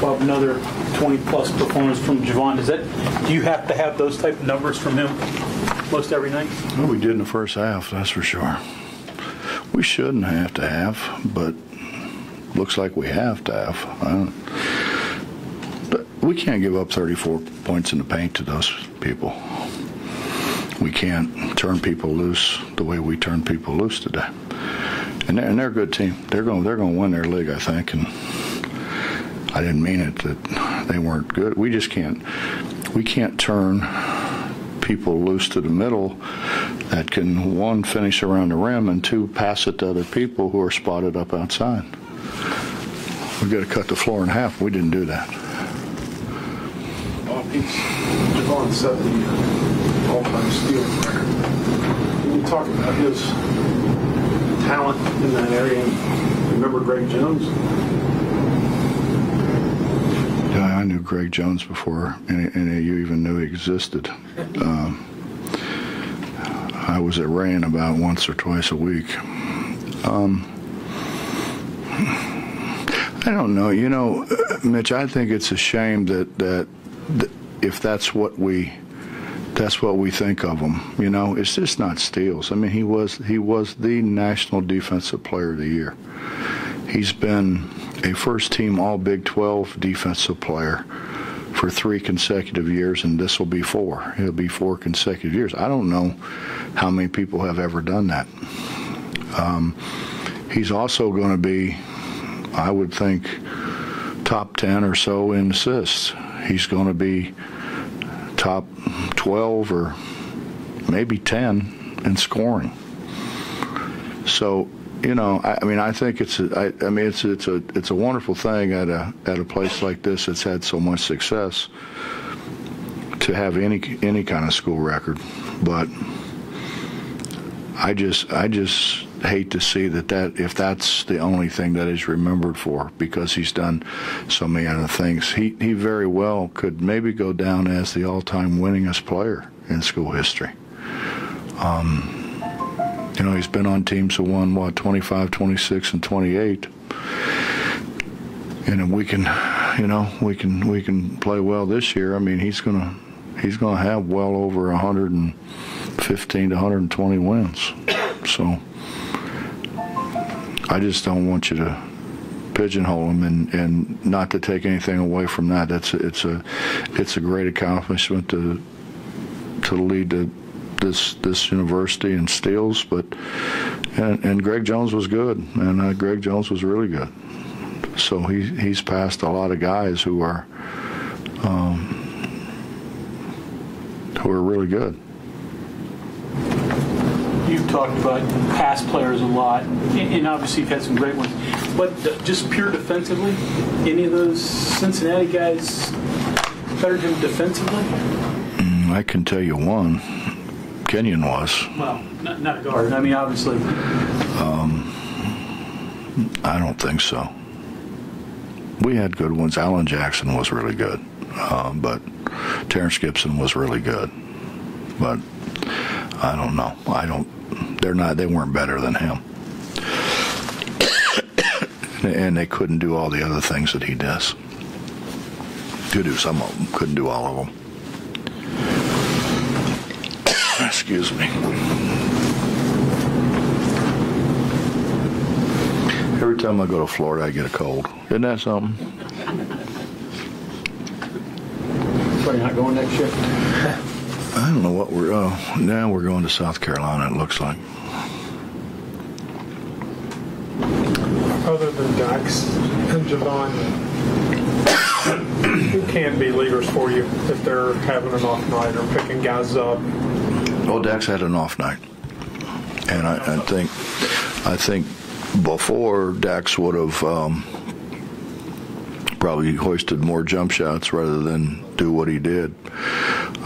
We'll have another 20-plus performance from Javon. Do you have to have those type of numbers from him most every night? Well, we did in the first half, that's for sure. We shouldn't have to have, but looks like we have to have. But we can't give up 34 points in the paint to those people. We can't turn people loose the way we turn people loose today. And they're a good team. They're going to win their league, I think. And I didn't mean it that they weren't good. We just can't. We can't turn people loose to the middle that can, one, finish around the rim, and two, pass it to other people who are spotted up outside. We've got to cut the floor in half. We didn't do that. Javon set the all-time steal record. Can you talk about his talent in that area? Remember Greg Jones? Yeah, I knew Greg Jones before any of you even knew he existed. I was at Rain about once or twice a week. I don't know. You know, Mitch, I think it's a shame that if that's what we think of him. You know, it's just not steals. I mean, he was the National Defensive Player of the Year. He's been a first-team All-Big 12 defensive player for 3 consecutive years, and this will be 4. It'll be 4 consecutive years. I don't know how many people have ever done that. He's also going to be, I would think, top 10 or so in assists. He's going to be top 12 or maybe 10 in scoring. So, you know, I mean, I think it's a wonderful thing at a place like this that's had so much success to have any kind of school record. But I just hate to see that if that's the only thing that he's remembered for, because he's done so many other things. He very well could maybe go down as the all-time winningest player in school history. You know, he's been on teams who won, 25, 26, and 28. And we can play well this year. I mean, he's gonna have well over 115 to 120 wins. So I just don't want you to pigeonhole him, and not to take anything away from that. It's a great accomplishment to lead to this university in steals, and Greg Jones was good, and Greg Jones was really good. So he's passed a lot of guys who are really good. You've talked about past players a lot, and obviously you've had some great ones. But just pure defensively, any of those Cincinnati guys better than him defensively? I can tell you one. Kenyon was. Well, not a guard. I mean, obviously. I don't think so. We had good ones. Alan Jackson was really good, but Terrence Gibson was really good. But I don't know. They weren't better than him. And they couldn't do all the other things that he does. Could do some of them, couldn't do all of them. Excuse me. Every time I go to Florida, I get a cold. Isn't that something? So you're not going next year? I don't know what now we're going to South Carolina, it looks like. Other than Dax and Javon, who can be leaders for you if they're having an off night or picking guys up? Well, Dax had an off night, and I think before Dax would have probably hoisted more jump shots rather than do what he did.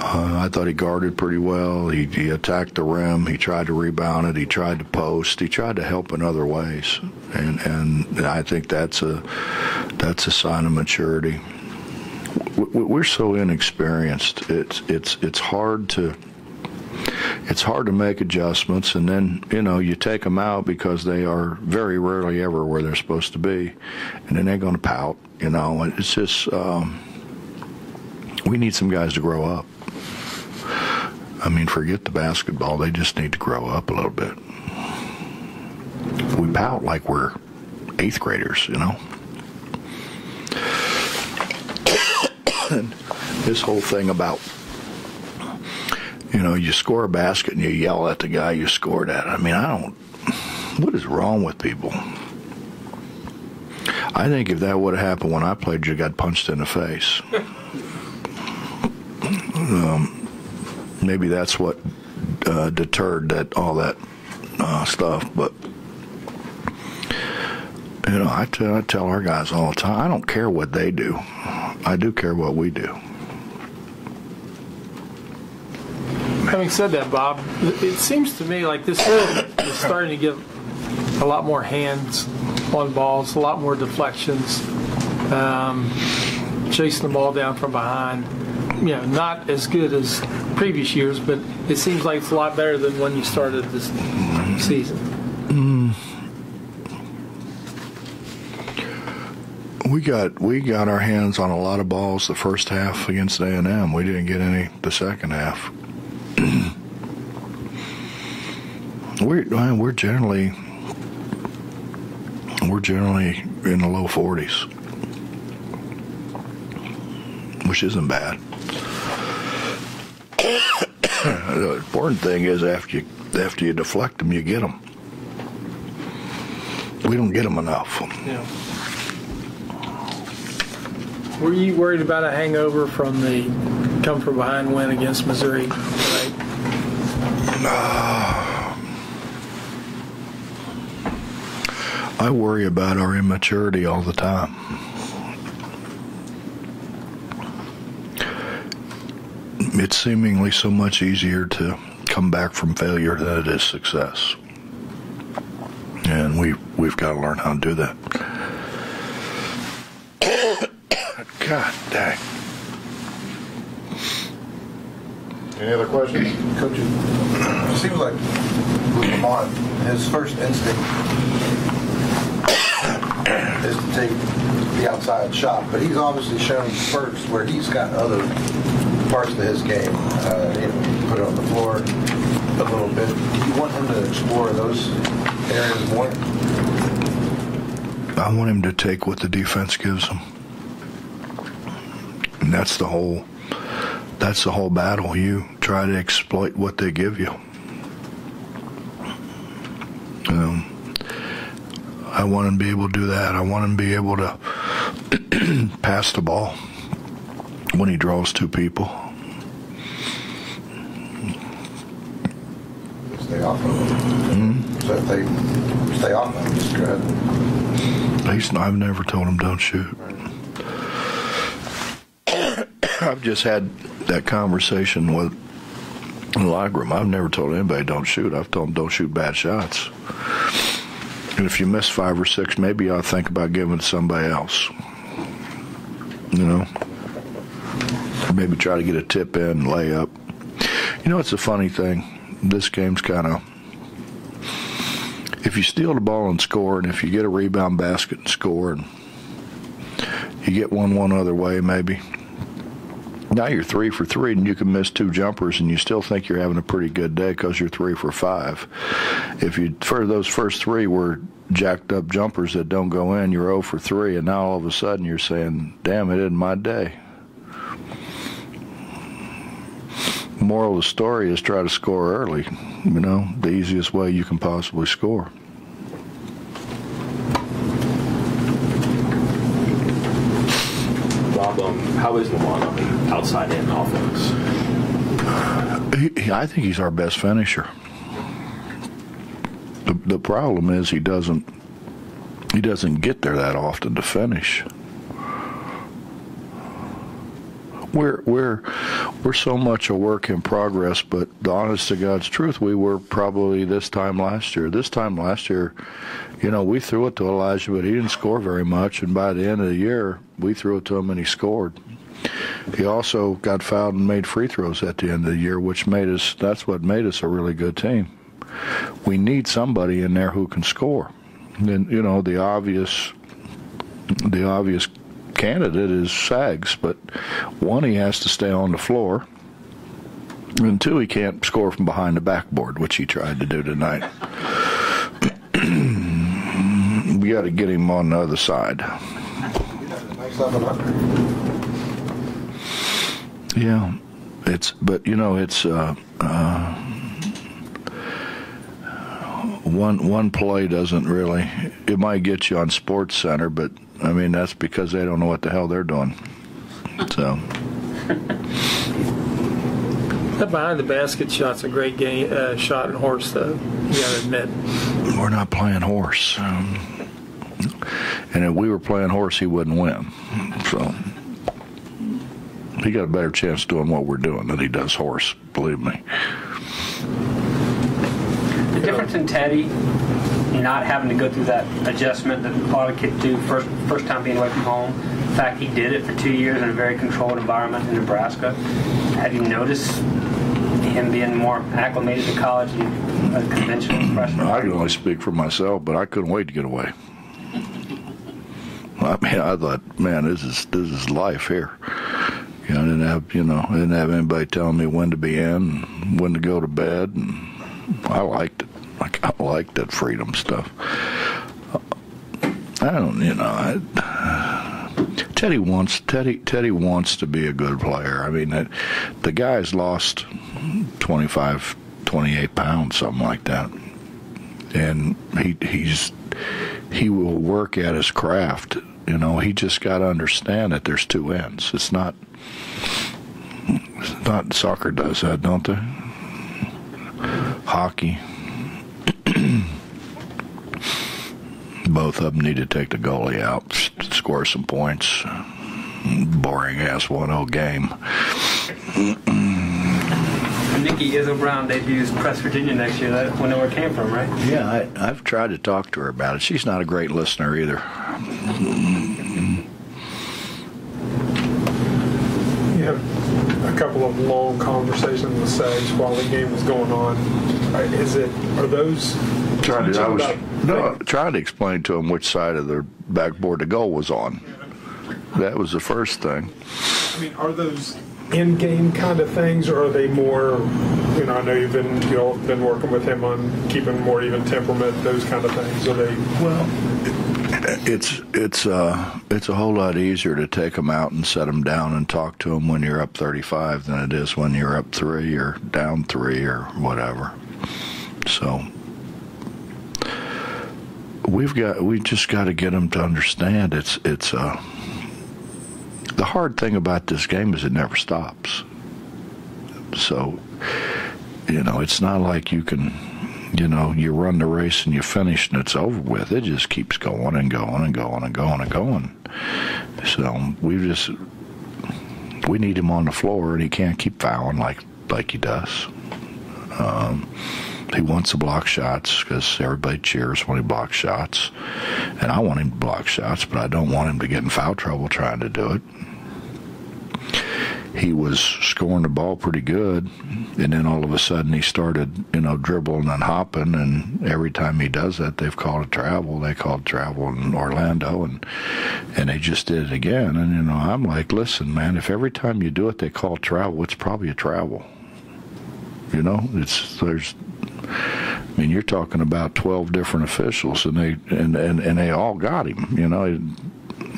I thought he guarded pretty well. He attacked the rim. He tried to rebound it. He tried to post. He tried to help in other ways, and I think that's a sign of maturity. We're so inexperienced. It's hard to it's hard to make adjustments, and then, you take them out because they are very rarely ever where they're supposed to be, and then they're going to pout, and it's just, we need some guys to grow up. I mean, forget the basketball, they just need to grow up a little bit. We pout like we're 8th graders, And this whole thing about, you score a basket and you yell at the guy you scored at. I mean, what is wrong with people? I think if that would have happened when I played, you got punched in the face. Maybe that's what deterred all that stuff. But, I tell our guys all the time, I don't care what they do. I do care what we do. Having said that, Bob, it seems to me like this team is starting to get a lot more hands on balls, a lot more deflections, chasing the ball down from behind. Not as good as previous years, but it seems like it's a lot better than when you started this season. We got our hands on a lot of balls the first half against A&M. We didn't get any the second half. We're generally in the low 40s, which isn't bad. The important thing is after you deflect them, you get them. We don't get them enough. Yeah. Were you worried about a hangover from the come from behind win against Missouri? Right? I worry about our immaturity all the time. It's seemingly so much easier to come back from failure than it is success. And we've got to learn how to do that. God dang. Any other questions? Coach, it seems like with Lamont, his first instinct is to take the outside shot, but he's obviously shown spurts where he's got other parts of his game. Put it on the floor a little bit. Do you want him to explore those areas more? I want him to take what the defense gives him. And that's the whole battle. You try to exploit what they give you. I want him to be able to do that. I want him to be able to pass the ball when he draws two people. Stay off of him. So if they stay off of him, just go ahead. I've never told him don't shoot. I've just had that conversation with in the locker room. I've never told anybody don't shoot. I've told them don't shoot bad shots. And if you miss 5 or 6, maybe you ought to think about giving it to somebody else. Maybe try to get a tip in, lay up. It's a funny thing. This game's kind of, if you steal the ball and score, and if you get a rebound basket and score, and you get one other way maybe, now you're 3 for 3, and you can miss 2 jumpers, and you still think you're having a pretty good day because you're 3 for 5. If for those first 3 were jacked up jumpers that don't go in, you're 0 for 3, and now all of a sudden you're saying, damn, it isn't my day. Moral of the story is try to score early, the easiest way you can possibly score. Bob, how is Lamont on the outside in offense? I think he's our best finisher. The problem is he doesn't get there that often to finish. We're so much a work in progress, but the honest to God's truth, we were probably this time last year. This time last year, we threw it to Elijah, but he didn't score very much, and by the end of the year, we threw it to him and he scored. He also got fouled and made free throws at the end of the year, which that's what made us a really good team. We need somebody in there who can score. And, you know, the obvious candidate is Sags, but one, he has to stay on the floor, and two, he can't score from behind the backboard, which he tried to do tonight. We got to get him on the other side. Yeah, but you know, it's one play doesn't really. It might get you on Sports Center, but I mean that's because they don't know what the hell they're doing. So that behind the basket shot's a great game shot in horse, though. You got to admit. We're not playing horse, and if we were playing horse, he wouldn't win. So he got a better chance doing what we're doing than he does horse. Believe me. The difference in Teddy not having to go through that adjustment that a lot of kids do first time being away from home. The fact he did it for 2 years in a very controlled environment in Nebraska. Have you noticed him being more acclimated to college and a conventional freshman? I can only speak for myself, but I couldn't wait to get away. I mean, I thought, man, this is life here. You know, I didn't have anybody telling me when to be in, and when to go to bed, and I liked it. Like, I liked that freedom stuff. Teddy wants to be a good player. I mean, the guy's lost 25, 28 pounds, something like that, and he will work at his craft. You know, he just got to understand that there's two ends. It's not soccer does that, don't they? Hockey. Both of them need to take the goalie out, score some points. Boring ass 1-0 game. Nikki Izzo Brown debuts Press Virginia next year. That we know where it came from, right? Yeah, I've tried to talk to her about it. She's not a great listener either. You had a couple of long conversations with Sags while the game was going on. Are those trying to explain to him which side of the backboard the goal was on. That was the first thing. I mean, are those in-game kind of things, or are they more? You know, I know you've been working with him on keeping more even temperament, those kind of things. Are they? Well, it's a whole lot easier to take them out and set them down and talk to them when you're up 35 than it is when you're up 3 or down 3 or whatever. So we just got to get them to understand it's the hard thing about this game is it never stops. So, you know, it's not like you can, you know, you run the race and you finish and it's over with. It just keeps going and going and going and going and going. So we need him on the floor, and he can't keep fouling like he does. He wants to block shots because everybody cheers when he blocks shots, and I want him to block shots, but I don't want him to get in foul trouble trying to do it. He was scoring the ball pretty good, and then all of a sudden he started, you know, dribbling and hopping, and every time he does that, they've called it travel. They called travel in Orlando, and they just did it again. And, you know, I'm like, listen, man, if every time you do it they call travel, it's probably a travel. You know, I mean, you're talking about 12 different officials, and they all got him. You know,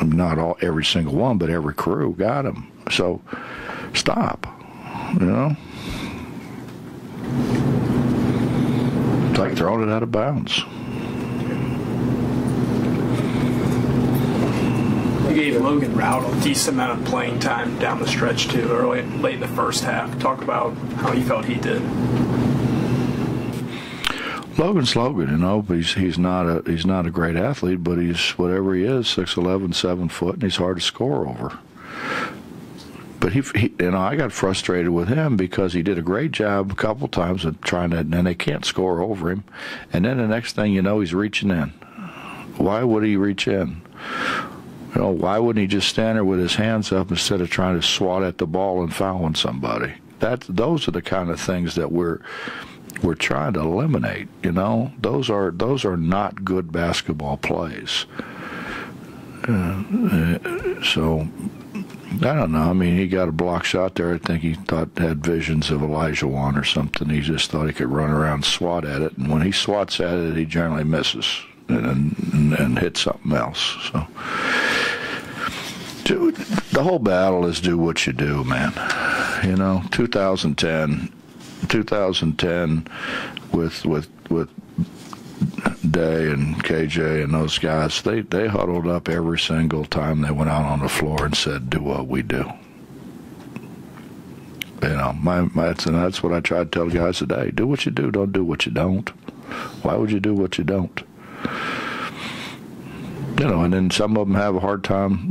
not every single one, but every crew got him. So stop. You know, it's like throwing it out of bounds. You gave Logan Rowell a decent amount of playing time down the stretch too, late in the first half. Talk about how you felt he did. Logan's Logan, you know, but he's not a great athlete, but he's whatever he is, 6'11", 7 foot, and he's hard to score over. But he you know, I got frustrated with him because he did a great job a couple times of trying to, and they can't score over him. And then the next thing you know, he's reaching in. Why would he reach in? You know, why wouldn't he just stand there with his hands up instead of trying to swat at the ball and fouling somebody? Those are the kind of things that we're trying to eliminate. You know, those are not good basketball plays. So I don't know. I mean, he got a block shot there. I think he had visions of Elijah Wan or something. He just thought he could run around and swat at it, and when he swats at it, he generally misses and hits something else. So the whole battle is do what you do, man. You know, 2010 with Day and KJ and those guys, they huddled up every single time they went out on the floor and said, do what we do. You know, that's what I try to tell guys today. Do what you do, don't do what you don't. Why would you do what you don't? You know, and then some of them have a hard time,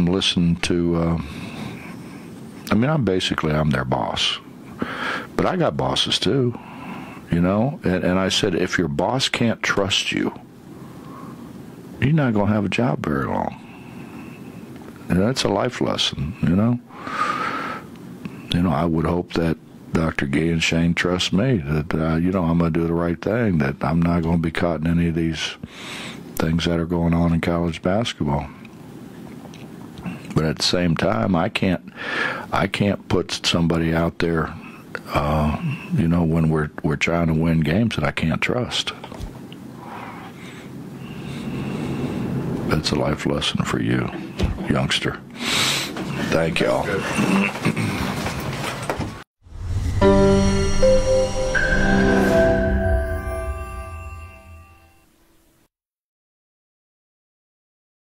listening to, I'm their boss. But I got bosses too. You know, and I said, if your boss can't trust you, you're not going to have a job very long. And that's a life lesson, you know. You know, I would hope that Dr. Gee and Shane trust me, that, I'm going to do the right thing, that I'm not going to be caught in any of these things that are going on in college basketball. But at the same time, I can't put somebody out there, when we're trying to win games that I can't trust. That's a life lesson for you, youngster. Thank y'all.